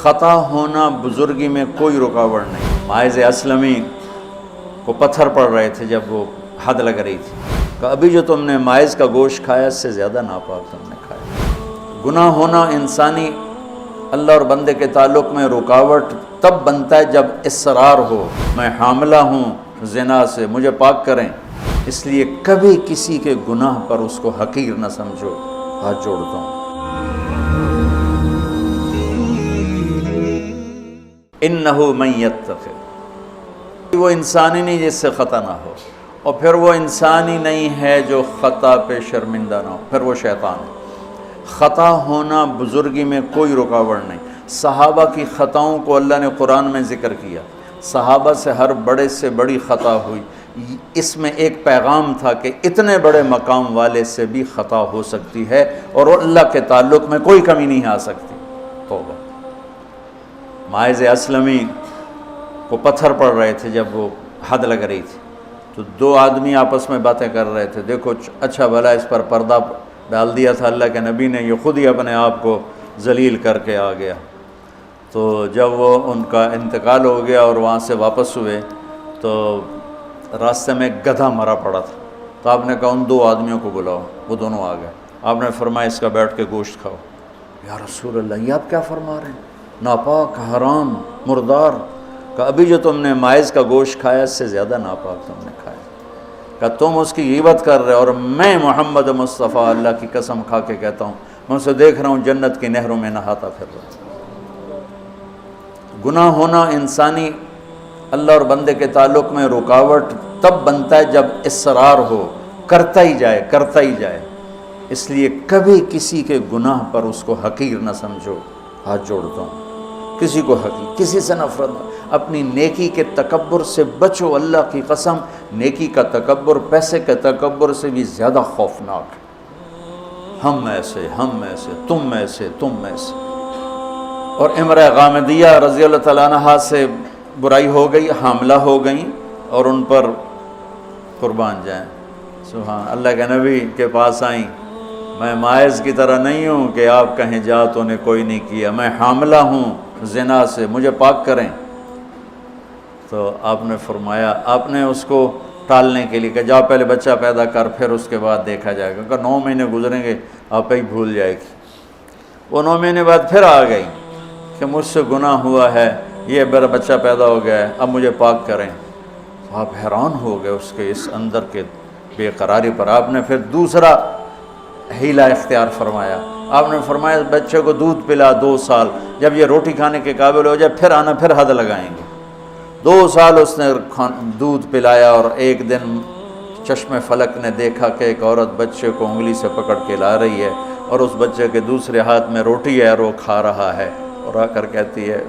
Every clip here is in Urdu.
خطا ہونا بزرگی میں کوئی رکاوٹ نہیں۔ ماعز اسلمی کو پتھر پڑ رہے تھے جب وہ حد لگ رہی تھی، کہ ابھی جو تم نے ماعز کا گوشت کھایا اس سے زیادہ ناپاک تم نے کھایا۔ گناہ ہونا انسانی اللہ اور بندے کے تعلق میں رکاوٹ تب بنتا ہے جب اصرار ہو، میں حاملہ ہوں زنا سے، مجھے پاک کریں، اس لیے کبھی کسی کے گناہ پر اس کو حقیر نہ سمجھو۔ ہاتھ جوڑتا ہوں۔ انہ من یتق، وہ انسان ہی نہیں جس سے خطا نہ ہو، اور پھر وہ انسان ہی نہیں ہے جو خطا پہ شرمندہ نہ ہو، پھر وہ شیطان ہے۔ خطا ہونا بزرگی میں کوئی رکاوٹ نہیں۔ صحابہ کی خطاؤں کو اللہ نے قرآن میں ذکر کیا، صحابہ سے ہر بڑے سے بڑی خطا ہوئی، اس میں ایک پیغام تھا کہ اتنے بڑے مقام والے سے بھی خطا ہو سکتی ہے اور اللہ کے تعلق میں کوئی کمی نہیں آ سکتی۔ توبہ۔ ماعز اسلمی کو پتھر پڑ رہے تھے جب وہ حد لگ رہی تھی، تو دو آدمی آپس میں باتیں کر رہے تھے، دیکھو اچھا بھلا اس پر پردہ ڈال دیا تھا اللہ کے نبی نے، یہ خود ہی اپنے آپ کو ذلیل کر کے آ گیا۔ تو جب وہ ان کا انتقال ہو گیا اور وہاں سے واپس ہوئے تو راستے میں ایک گدھا مرا پڑا تھا، تو آپ نے کہا ان دو آدمیوں کو بلاؤ، وہ دونوں آ گئے۔ آپ نے فرمایا اس کا بیٹھ کے گوشت کھاؤ۔ یا رسول اللہ، یہ آپ کیا فرما رہے ہیں؟ ناپاک، حرام، مردار۔ کہ ابھی جو تم نے ماعز کا گوشت کھایا اس سے زیادہ ناپاک تم نے کھایا۔ کہ تم اس کی غیبت کر رہے، اور میں محمد مصطفیٰ اللہ کی قسم کھا کے کہتا ہوں میں اسے دیکھ رہا ہوں جنت کی نہروں میں نہاتا پھر رہا ہوں۔ گناہ ہونا انسانی اللہ اور بندے کے تعلق میں رکاوٹ تب بنتا ہے جب اصرار ہو، کرتا ہی جائے کرتا ہی جائے، اس لیے کبھی کسی کے گناہ پر اس کو حقیر نہ سمجھو۔ ہاتھ جوڑتا ہوں۔ کسی کو حقیر، کسی سے نفرت نہ، اپنی نیکی کے تکبر سے بچو۔ اللہ کی قسم، نیکی کا تکبر پیسے کے تکبر سے بھی زیادہ خوفناک ہے۔ ہم ایسے، ہم ایسے، تم ایسے، تم ایسے۔ اور امرأہ غامدیہ رضی اللہ تعالیٰ عنہا سے برائی ہو گئی، حاملہ ہو گئیں، اور ان پر قربان جائیں سبحان اللہ کے نبی کے پاس آئیں، میں ماعز کی طرح نہیں ہوں کہ آپ کہیں جا تو نے کوئی نہیں کیا، میں حاملہ ہوں زنا سے، مجھے پاک کریں۔ تو آپ نے فرمایا، آپ نے اس کو ٹالنے کے لیے کہ جا پہلے بچہ پیدا کر پھر اس کے بعد دیکھا جائے گا، کہ 9 مہینے گزریں گے آپ ہی بھول جائے گی۔ وہ 9 مہینے بعد پھر آ گئی کہ مجھ سے گناہ ہوا ہے، یہ میرا بچہ پیدا ہو گیا ہے، اب مجھے پاک کریں۔ آپ حیران ہو گئے اس کے اس اندر کے بے قراری پر۔ آپ نے پھر دوسرا ہیلا اختیار فرمایا، آپ نے فرمایا بچے کو دودھ پلا 2 سال، جب یہ روٹی کھانے کے قابل ہو جائے پھر آنا، پھر حد لگائیں گے۔ 2 سال اس نے دودھ پلایا، اور ایک دن چشم فلک نے دیکھا کہ ایک عورت بچے کو انگلی سے پکڑ کے لا رہی ہے، اور اس بچے کے دوسرے ہاتھ میں روٹی ہے اور وہ کھا رہا ہے، اور آ کر کہتی ہے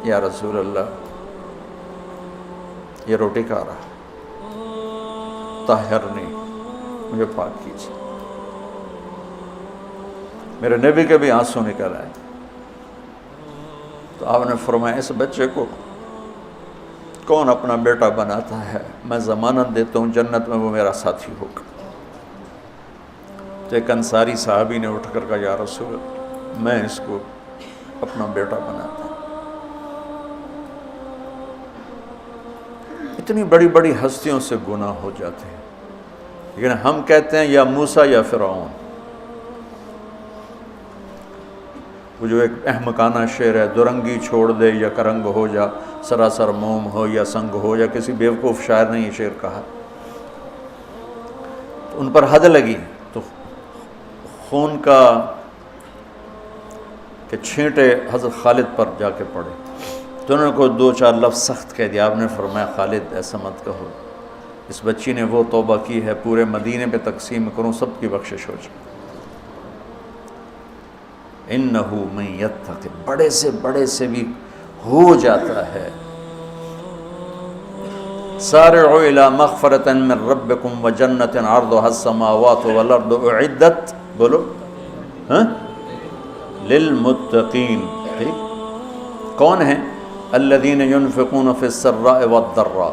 یا رسول اللہ یہ روٹی کھا رہا، طہرنی، مجھے پاک کیجیے۔ میرے نبی کے بھی آنسو نکل آئے۔ تو آپ نے فرمایا اس بچے کو کون اپنا بیٹا بناتا ہے، میں ضمانت دیتا ہوں جنت میں وہ میرا ساتھی ہوگا۔ تو ایک انصاری صحابی نے اٹھ کر کہا یا رسول اللہ میں اس کو اپنا بیٹا بناتا ہوں۔ اتنی بڑی بڑی ہستیوں سے گناہ ہو جاتے ہیں، لیکن ہم کہتے ہیں یا موسیٰ یا فرعون۔ وہ جو ایک احمقانہ شعر ہے، دورنگی چھوڑ دے یا کرنگ ہو جا، سراسر موم ہو یا سنگ ہو جا، کسی بیوقوف شاعر نے یہ شعر کہا۔ تو ان پر حد لگی تو خون کا کہ چھینٹے حضرت خالد پر جا کے پڑے، تو انہوں نے کو 2-4 لفظ سخت کہہ دیا۔ آپ نے فرمایا خالد ایسا مت کہو، اس بچی نے وہ توبہ کی ہے پورے مدینے پہ تقسیم کروں سب کی بخشش ہو جائے۔ انہو من یتق، بڑے سے بڑے سے بھی ہو جاتا ہے۔ سارعوا الی مغفرۃ من ربکم وجنۃ عرضها السماوات والارض اعدت، بولو للمتقین۔ ٹھیک، کون ہیں؟ الذین ينفقون فی السراء والضراء،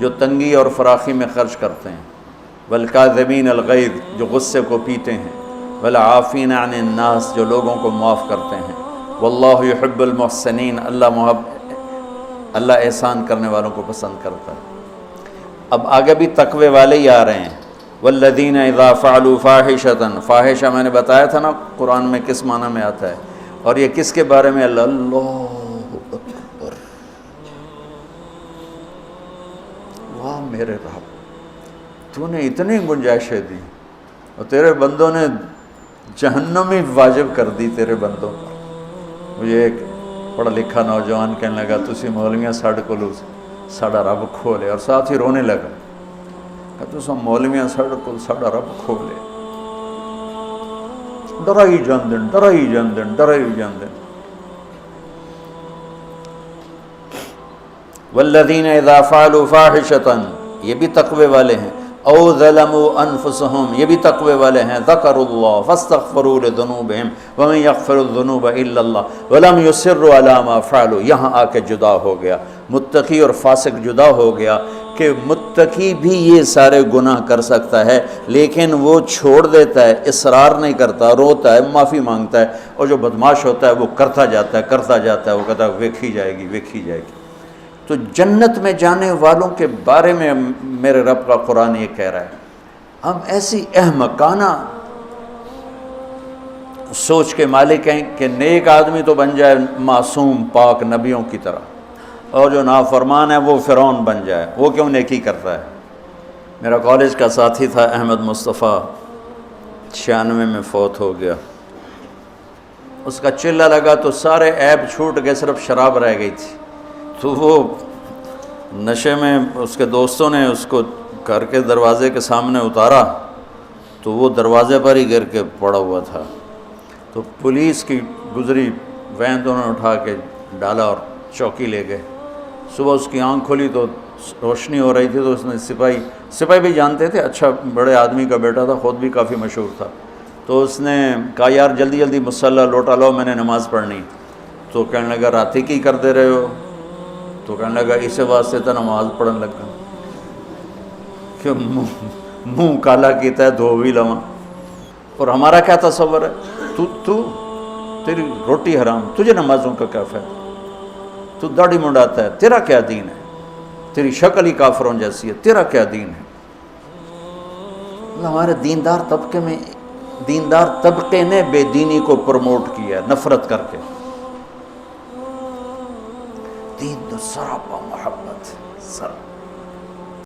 جو تنگی اور فراخی میں خرچ کرتے ہیں، والکاظمین الغیظ، جو غصے کو پیتے ہیں، والعافین عن الناس، جو لوگوں کو معاف کرتے ہیں، واللہ یحب المحسنین، اللہ احسان کرنے والوں کو پسند کرتا ہے۔ اب آگے بھی تقوی والے ہی آ رہے ہیں۔ والذین اذا فعلوا فاحشۃ، فاحشہ میں نے بتایا تھا نا قرآن میں کس معنی میں آتا ہے، اور یہ کس کے بارے میں؟ اللہ اکبر، واہ میرے رب، تو نے اتنی گنجائشیں دی اور تیرے بندوں نے جہنم ہی واجب کر دی تیرے بندوں پر۔ مجھے ایک پڑھا لکھا نوجوان کہنے لگا تسی مولویاں ساڑھے کو ساڑھا رب کھولے، اور ساتھ ہی رونے لگا کہ تسا مولویاں ساڑھے کو ساڑھا رب کھولے، ڈرائی جاندن ڈرائی جاندن ڈرائی جاندن۔ والذین اذا فعلوا فاحشۃ، یہ بھی تقوی والے ہیں، او ظلموا انفسهم، یہ بھی تقوی والے ہیں، ذکروا اللہ فاستغفروا لذنوبہم ومن یغفر الذنوب الا اللہ ولم یصروا علی ما فعلوا۔ یہاں آ کے جدا ہو گیا، متقی اور فاسق جدا ہو گیا کہ متقی بھی یہ سارے گناہ کر سکتا ہے لیکن وہ چھوڑ دیتا ہے، اصرار نہیں کرتا، روتا ہے، معافی مانگتا ہے، اور جو بدماش ہوتا ہے وہ کرتا جاتا ہے، وہ کہتا ہے ویکھی جائے گی ویکھی جائے گی۔ تو جنت میں جانے والوں کے بارے میں میرے رب کا قرآن یہ کہہ رہا ہے۔ ہم ایسی احمقانہ سوچ کے مالک ہیں کہ نیک آدمی تو بن جائے معصوم پاک نبیوں کی طرح، اور جو نافرمان ہے وہ فرعون بن جائے، وہ کیوں نیکی کرتا ہے؟ میرا کالج کا ساتھی تھا احمد مصطفیٰ، 96 میں فوت ہو گیا۔ اس کا چلہ لگا تو سارے عیب چھوٹ گئے، صرف شراب رہ گئی تھی۔ تو وہ نشے میں اس کے دوستوں نے اس کو گھر کے دروازے کے سامنے اتارا تو وہ دروازے پر ہی گر کے پڑا ہوا تھا۔ تو پولیس کی گزری وین تو انہوں نے اٹھا کے ڈالا اور چوکی لے گئے۔ صبح اس کی آنکھ کھلی تو روشنی ہو رہی تھی، تو اس نے سپاہی بھی جانتے تھے، اچھا بڑے آدمی کا بیٹا تھا، خود بھی کافی مشہور تھا، تو اس نے کہا یار جلدی جلدی مصلی لوٹا لاؤ، میں نے نماز پڑھنی۔ تو کہنے لگا راتی کی کر دے رہے ہو؟ تو کہنے لگا اسے واسطے تو نماز پڑھن لگا کہ منہ کالا کیتا ہے دھو بھی لواں۔ اور ہمارا کیا تصور ہے؟ تیری روٹی حرام، تجھے نمازوں کا کیا فائدہ؟ تو داڑھی منڈاتا ہے، تیرا کیا دین ہے؟ تیری شکل ہی کافروں جیسی ہے، تیرا کیا دین ہے؟ ہمارے دیندار طبقے نے بے دینی کو پروموٹ کیا نفرت کر کے۔ دین تو سراپا محبت سراپا